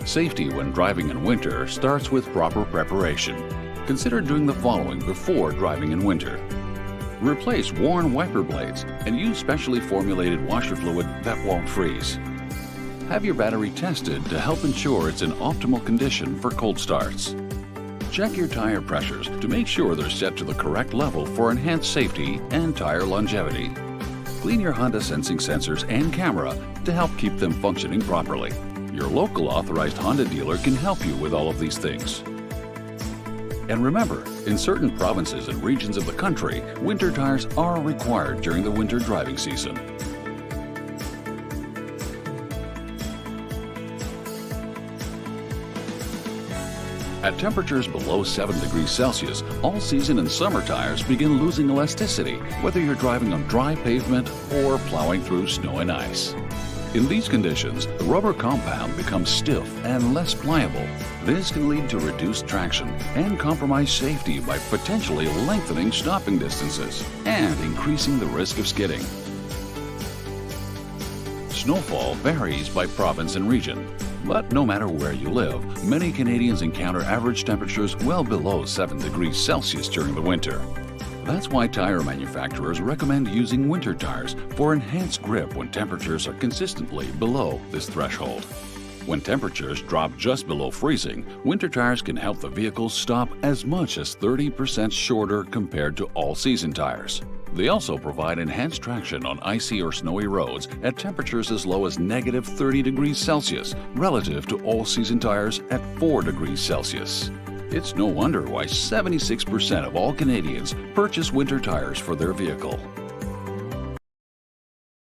Safety when driving in winter starts with proper preparation. Consider doing the following before driving in winter. Replace worn wiper blades and use specially formulated washer fluid that won't freeze. Have your battery tested to help ensure it's in optimal condition for cold starts. Check your tire pressures to make sure they're set to the correct level for enhanced safety and tire longevity. Clean your Honda sensing sensors and camera to help keep them functioning properly. Your local authorized Honda dealer can help you with all of these things. And remember, in certain provinces and regions of the country, winter tires are required during the winter driving season. At temperatures below 7 degrees Celsius, all-season and summer tires begin losing elasticity, whether you're driving on dry pavement or plowing through snow and ice. In these conditions, the rubber compound becomes stiff and less pliable. This can lead to reduced traction and compromise safety by potentially lengthening stopping distances and increasing the risk of skidding. Snowfall varies by province and region, but no matter where you live, many Canadians encounter average temperatures well below 7 degrees Celsius during the winter. That's why tire manufacturers recommend using winter tires for enhanced grip when temperatures are consistently below this threshold. When temperatures drop just below freezing, winter tires can help the vehicle stop as much as 30% shorter compared to all-season tires. They also provide enhanced traction on icy or snowy roads at temperatures as low as negative 30 degrees Celsius relative to all-season tires at 4 degrees Celsius. It's no wonder why 76% of all Canadians purchase winter tires for their vehicle.